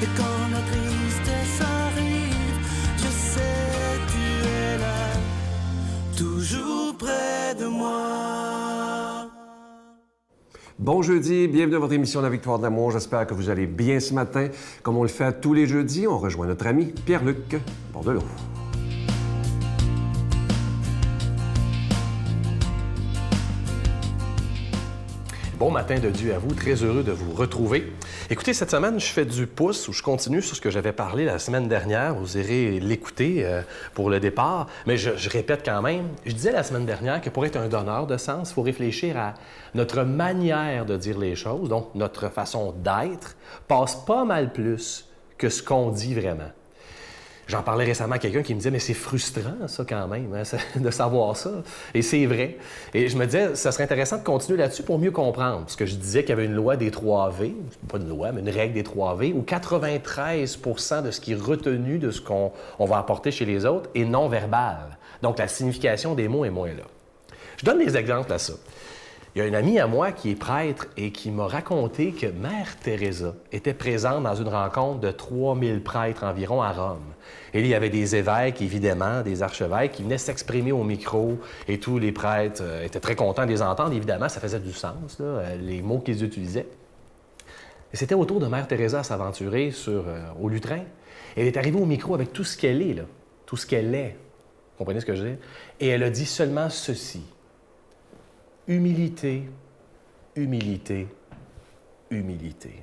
Et quand la tristesse arrive, je sais tu es là, toujours près de moi. Bon jeudi, bienvenue à votre émission La Victoire de l'amour. J'espère que vous allez bien ce matin. Comme on le fait tous les jeudis, on rejoint notre ami Pierre-Luc Bordelot. Bon matin de Dieu à vous, très heureux de vous retrouver. Écoutez, cette semaine, je fais du pouce, ou je continue sur ce que j'avais parlé la semaine dernière. Vous irez l'écouter pour le départ, mais je répète quand même. Je disais la semaine dernière que pour être un donneur de sens, il faut réfléchir à notre manière de dire les choses, donc notre façon d'être, passe pas mal plus que ce qu'on dit vraiment. J'en parlais récemment à quelqu'un qui me disait « Mais c'est frustrant, ça, quand même, hein, de savoir ça. » Et c'est vrai. Et je me disais, ça serait intéressant de continuer là-dessus pour mieux comprendre. Parce que je disais qu'il y avait une loi des 3 V, pas une loi, mais une règle des 3 V, où 93 % de ce qui est retenu de ce qu'on va apporter chez les autres est non-verbal. Donc, la signification des mots est moins là. Je donne des exemples à ça. Il y a une amie à moi qui est prêtre et qui m'a raconté que Mère Teresa était présente dans une rencontre de 3000 prêtres environ à Rome. Et il y avait des évêques, évidemment, des archevêques qui venaient s'exprimer au micro et tous les prêtres étaient très contents de les entendre. Évidemment, ça faisait du sens, là, les mots qu'ils utilisaient. Et c'était au tour de Mère Teresa à s'aventurer au lutrin. Elle est arrivée au micro avec tout ce qu'elle est, là, tout ce qu'elle est. Vous comprenez ce que je veux dire? Et elle a dit seulement ceci. Humilité, humilité, humilité.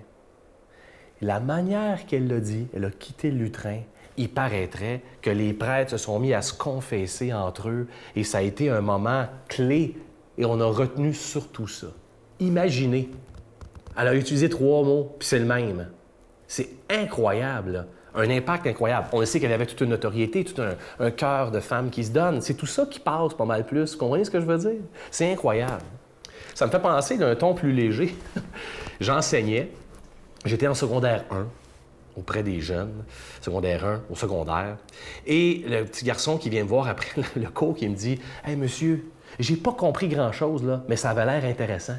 La manière qu'elle l'a dit, elle a quitté le lutrin, il paraîtrait que les prêtres se sont mis à se confesser entre eux et ça a été un moment clé et on a retenu surtout ça. Imaginez, elle a utilisé 3 mots, puis c'est le même. C'est incroyable, là. Un impact incroyable. On sait qu'elle avait toute une notoriété, tout un cœur de femme qui se donne. C'est tout ça qui passe pas mal plus. Vous comprenez ce que je veux dire? C'est incroyable. Ça me fait penser d'un ton plus léger. J'enseignais. J'étais en secondaire 1, auprès des jeunes, secondaire 1, au secondaire. Et le petit garçon qui vient me voir après le cours, qui me dit « Hey, monsieur, j'ai pas compris grand-chose, là, mais ça avait l'air intéressant. »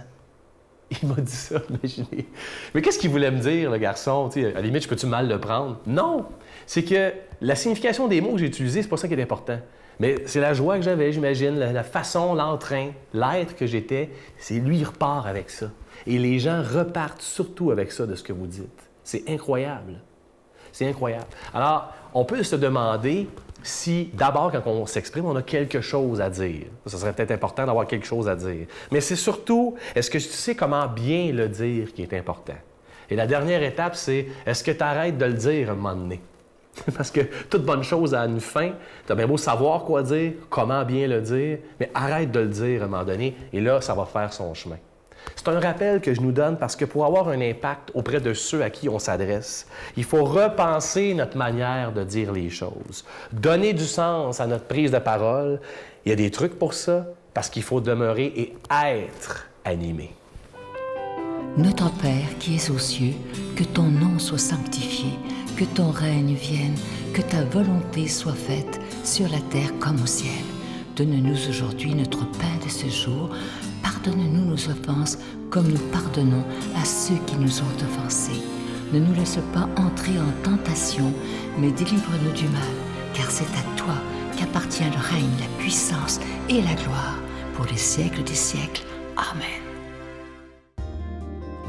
Il m'a dit ça, imaginez. Mais qu'est-ce qu'il voulait me dire, le garçon? T'sais, à la limite, je peux-tu mal le prendre? Non! C'est que la signification des mots que j'ai utilisés, c'est pas ça qui est important. Mais c'est la joie que j'avais, j'imagine, la façon, l'entrain, l'être que j'étais. C'est lui, il repart avec ça. Et les gens repartent surtout avec ça de ce que vous dites. C'est incroyable. C'est incroyable. Alors, on peut se demander si, d'abord, quand on s'exprime, on a quelque chose à dire. Ça serait peut-être important d'avoir quelque chose à dire. Mais c'est surtout, est-ce que tu sais comment bien le dire qui est important? Et la dernière étape, c'est, est-ce que tu arrêtes de le dire à un moment donné? Parce que toute bonne chose a une fin. Tu as bien beau savoir quoi dire, comment bien le dire, mais arrête de le dire à un moment donné, et là, ça va faire son chemin. C'est un rappel que je nous donne parce que pour avoir un impact auprès de ceux à qui on s'adresse, il faut repenser notre manière de dire les choses, donner du sens à notre prise de parole. Il y a des trucs pour ça, parce qu'il faut demeurer et être animé. Notre Père qui es aux cieux, que ton nom soit sanctifié, que ton règne vienne, que ta volonté soit faite sur la terre comme au ciel. Donne-nous aujourd'hui notre pain de ce jour. Pardonne-nous nos offenses comme nous pardonnons à ceux qui nous ont offensés. Ne nous laisse pas entrer en tentation, mais délivre-nous du mal, car c'est à toi qu'appartient le règne, la puissance et la gloire pour les siècles des siècles. Amen.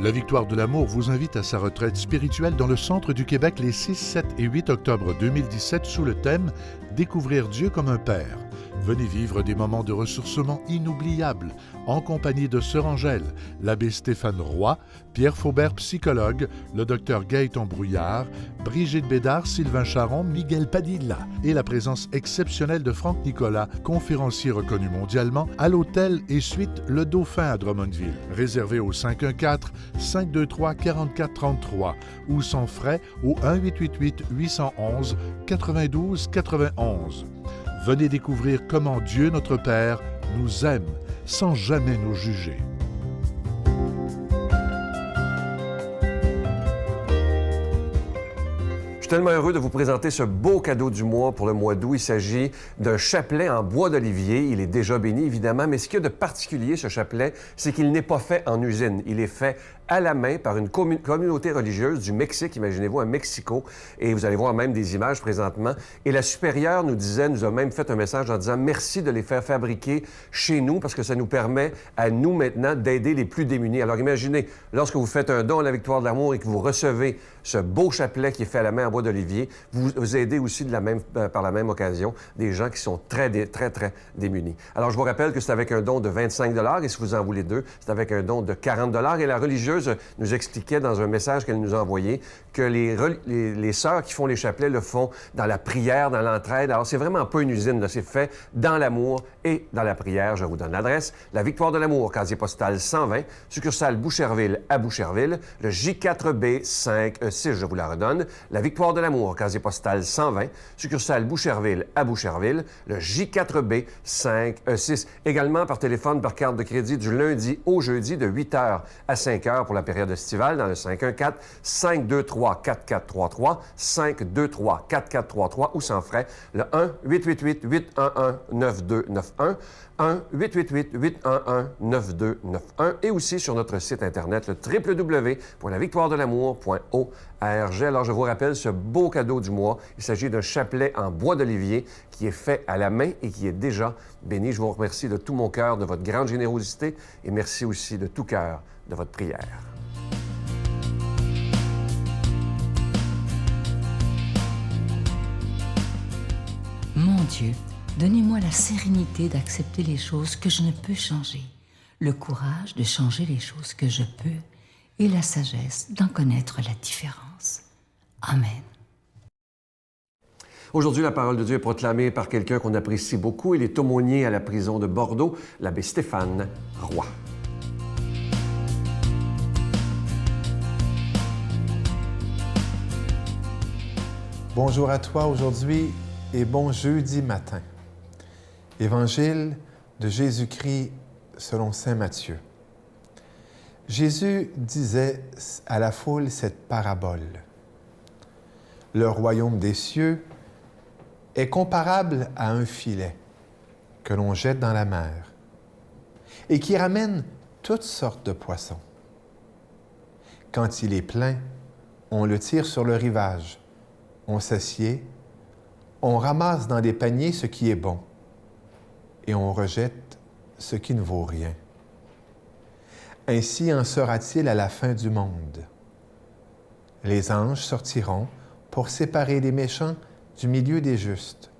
La Victoire de l'amour vous invite à sa retraite spirituelle dans le centre du Québec les 6, 7 et 8 octobre 2017 sous le thème « Découvrir Dieu comme un Père ». Venez vivre des moments de ressourcement inoubliables en compagnie de Sœur Angèle, l'abbé Stéphane Roy, Pierre Faubert, psychologue, le docteur Gaëtan Brouillard, Brigitte Bédard, Sylvain Charon, Miguel Padilla et la présence exceptionnelle de Franck Nicolas, conférencier reconnu mondialement, à l'hôtel et suite Le Dauphin à Drummondville. Réservé au 514-523-4433 ou sans frais au 1-888-811-92-91. Venez découvrir comment Dieu, notre Père, nous aime sans jamais nous juger. Je suis tellement heureux de vous présenter ce beau cadeau du mois pour le mois d'août. Il s'agit d'un chapelet en bois d'olivier. Il est déjà béni, évidemment, mais ce qu'il y a de particulier, ce chapelet, c'est qu'il n'est pas fait en usine. Il est fait à la main par une communauté religieuse du Mexique, imaginez-vous, à Mexico, et vous allez voir même des images présentement. Et la supérieure nous a même fait un message en disant merci de les faire fabriquer chez nous parce que ça nous permet à nous maintenant d'aider les plus démunis. Alors imaginez, lorsque vous faites un don à la Victoire de l'Amour et que vous recevez ce beau chapelet qui est fait à la main en bois d'olivier, vous aidez aussi par la même occasion des gens qui sont très démunis. Alors je vous rappelle que c'est avec un don de 25 $ et si vous en voulez deux, c'est avec un don de 40 $ et la religieuse nous expliquait dans un message qu'elle nous a envoyé que les sœurs qui font les chapelets le font dans la prière, dans l'entraide. Alors, c'est vraiment pas une usine, là. C'est fait dans l'amour et dans la prière. Je vous donne l'adresse. La Victoire de l'Amour, casier postal 120, succursale Boucherville à Boucherville, le J4B 5E6, je vous la redonne. La Victoire de l'Amour, casier postal 120, succursale Boucherville à Boucherville, le J4B 5E6. Également par téléphone, par carte de crédit du lundi au jeudi de 8h à 5h pour la période estivale dans le 514-523-4433, 523-4433 ou sans frais, le 1-888-811-9291, 1-888-811-9291 et aussi sur notre site Internet, le www.lavictoiredelamour.org. Alors, je vous rappelle ce beau cadeau du mois. Il s'agit d'un chapelet en bois d'olivier qui est fait à la main et qui est déjà béni. Je vous remercie de tout mon cœur de votre grande générosité et merci aussi de tout cœur de votre prière. Mon Dieu, donnez-moi la sérénité d'accepter les choses que je ne peux changer, le courage de changer les choses que je peux et la sagesse d'en connaître la différence. Amen. Aujourd'hui, la parole de Dieu est proclamée par quelqu'un qu'on apprécie beaucoup. Il est aumônier à la prison de Bordeaux, l'abbé Stéphane Roy. Bonjour à toi aujourd'hui et bon jeudi matin. Évangile de Jésus-Christ selon saint Matthieu. Jésus disait à la foule cette parabole. Le royaume des cieux est comparable à un filet que l'on jette dans la mer et qui ramène toutes sortes de poissons. Quand il est plein, on le tire sur le rivage, on s'assied, on ramasse dans des paniers ce qui est bon et on rejette ce qui ne vaut rien. Ainsi en sera-t-il à la fin du monde. Les anges sortiront pour séparer les méchants du milieu des justes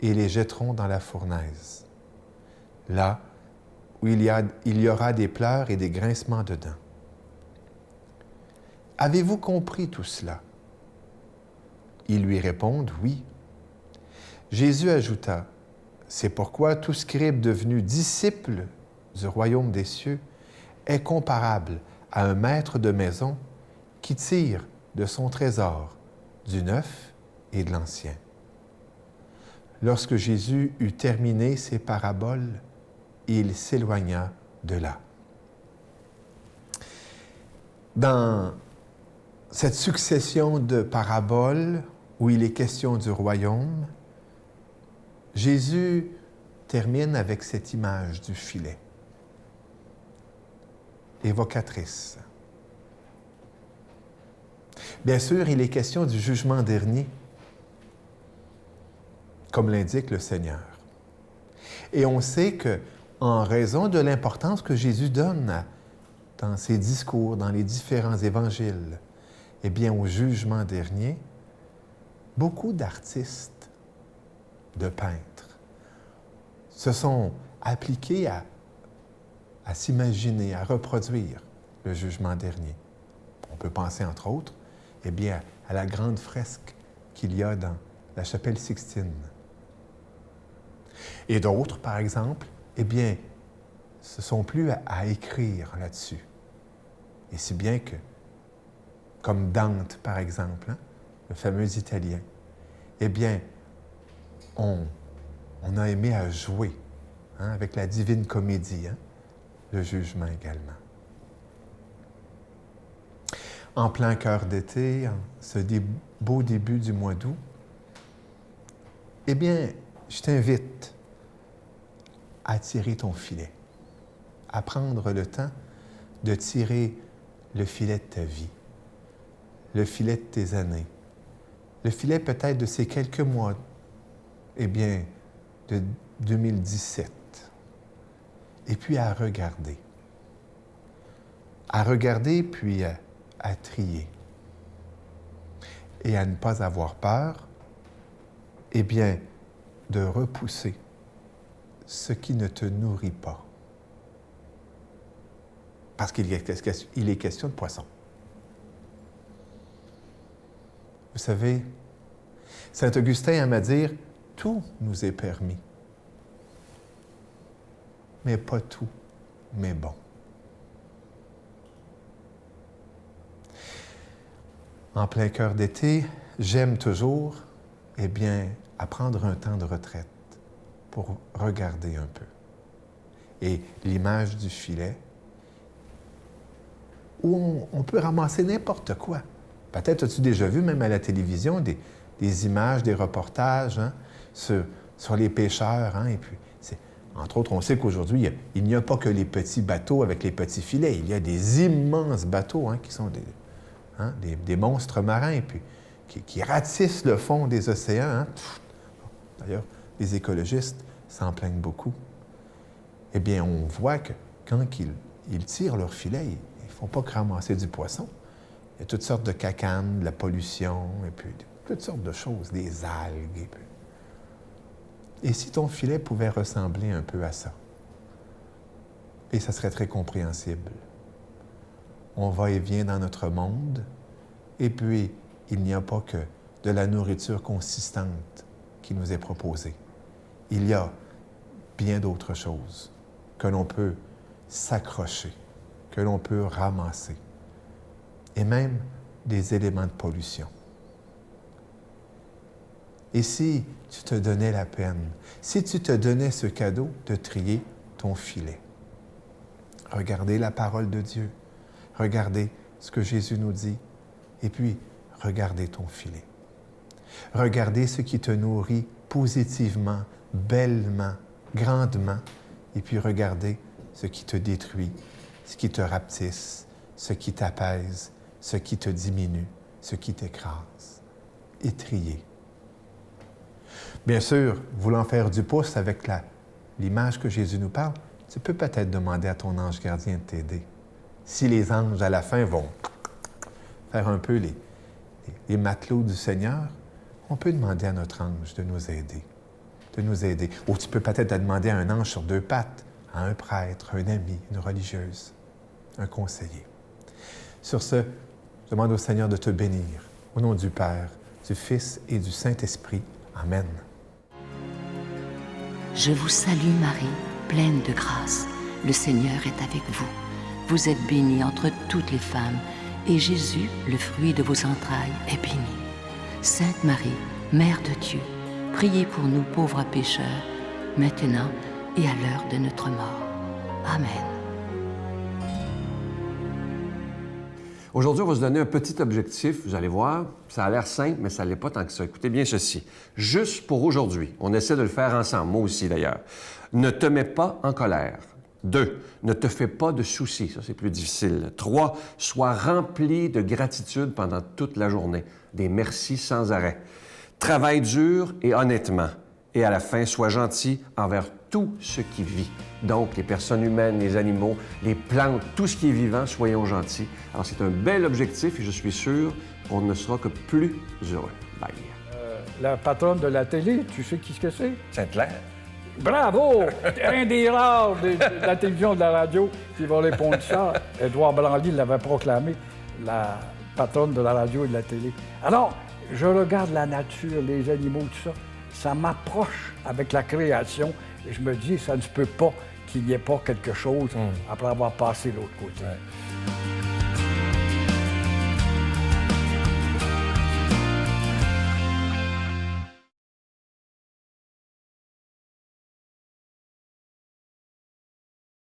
et les jetteront dans la fournaise. Là où il y aura des pleurs et des grincements de dents. Avez-vous compris tout cela? Ils lui répondent « Oui ». Jésus ajouta « C'est pourquoi tout scribe devenu disciple du royaume des cieux est comparable à un maître de maison qui tire de son trésor du neuf et de l'ancien. » Lorsque Jésus eut terminé ses paraboles, il s'éloigna de là. Dans cette succession de paraboles où il est question du royaume, Jésus termine avec cette image du filet, évocatrice. Bien sûr, il est question du jugement dernier, comme l'indique le Seigneur. Et on sait que, en raison de l'importance que Jésus donne dans ses discours, dans les différents évangiles, eh bien, au jugement dernier, beaucoup d'artistes, de peintres, se sont appliqués à s'imaginer, à reproduire le jugement dernier. On peut penser, entre autres, eh bien, à la grande fresque qu'il y a dans la chapelle Sixtine. Et d'autres, par exemple, eh bien, se sont plus à écrire là-dessus. Et si bien que, comme Dante, par exemple, le fameux Italien, eh bien, on a aimé à jouer avec la Divine Comédie, le jugement également. En plein cœur d'été, en ce beau début du mois d'août, eh bien, je t'invite à tirer ton filet, à prendre le temps de tirer le filet de ta vie, le filet de tes années, le filet peut-être de ces quelques mois, eh bien, de 2017. Et puis à regarder. À regarder, puis à trier. Et à ne pas avoir peur, eh bien, de repousser ce qui ne te nourrit pas. Parce qu'il est question de poisson. Vous savez, Saint Augustin aime à dire, tout nous est permis. Mais pas tout, mais bon. En plein cœur d'été, j'aime toujours, eh bien, à prendre un temps de retraite pour regarder un peu. Et l'image du filet, où on peut ramasser n'importe quoi. Peut-être as-tu déjà vu, même à la télévision, des images, des reportages sur les pêcheurs. Et puis, entre autres, on sait qu'aujourd'hui, il n'y a pas que les petits bateaux avec les petits filets. Il y a des immenses bateaux qui sont des monstres marins, et puis qui ratissent le fond des océans. D'ailleurs, les écologistes s'en plaignent beaucoup. Eh bien, on voit que quand ils tirent leur filet, ils ne font pas que ramasser du poisson. Il y a toutes sortes de cacanes, de la pollution, et puis toutes sortes de choses, des algues. Et si ton filet pouvait ressembler un peu à ça? Et ça serait très compréhensible. On va et vient dans notre monde, et puis il n'y a pas que de la nourriture consistante qui nous est proposée. Il y a bien d'autres choses que l'on peut s'accrocher, que l'on peut ramasser, et même des éléments de pollution. Et si tu te donnais la peine, si tu te donnais ce cadeau de trier ton filet, regardez la parole de Dieu, regardez ce que Jésus nous dit, et puis regardez ton filet. Regardez ce qui te nourrit positivement, bellement, grandement, et puis regardez ce qui te détruit, ce qui te rapetisse, ce qui t'apaise, ce qui te diminue, ce qui t'écrase. Et trier. Bien sûr, voulant faire du pouce avec l'image que Jésus nous parle, tu peux peut-être demander à ton ange gardien de t'aider. Si les anges, à la fin, vont faire un peu les matelots du Seigneur, on peut demander à notre ange de nous aider. Ou tu peux peut-être demander à un ange sur deux pattes, à un prêtre, un ami, une religieuse, un conseiller. Sur ce, je demande au Seigneur de te bénir. Au nom du Père, du Fils et du Saint-Esprit. Amen. Je vous salue Marie, pleine de grâce. Le Seigneur est avec vous. Vous êtes bénie entre toutes les femmes, et Jésus, le fruit de vos entrailles, est béni. Sainte Marie, Mère de Dieu, priez pour nous pauvres pécheurs, maintenant et à l'heure de notre mort. Amen. Aujourd'hui, on va se donner un petit objectif. Vous allez voir, ça a l'air simple, mais ça ne l'est pas tant que ça. Écoutez bien ceci. Juste pour aujourd'hui, on essaie de le faire ensemble, moi aussi d'ailleurs. Ne te mets pas en colère. 2, ne te fais pas de soucis. Ça, c'est plus difficile. 3, sois rempli de gratitude pendant toute la journée. Des merci sans arrêt. Travaille dur et honnêtement. Et à la fin, sois gentil envers tout ce qui vit. Donc, les personnes humaines, les animaux, les plantes, tout ce qui est vivant, soyons gentils. Alors, c'est un bel objectif et je suis sûr qu'on ne sera que plus heureux. Bye. La patronne de la télé, tu sais qui ce que c'est? Sainte-Claire. Bravo! Un des rares de la télévision, de la radio qui va répondre ça. Édouard Branly l'avait proclamé, la patronne de la radio et de la télé. Alors, je regarde la nature, les animaux, tout ça. Ça m'approche avec la création et je me dis, ça ne se peut pas qu'il n'y ait pas quelque chose après avoir passé l'autre côté. Ouais.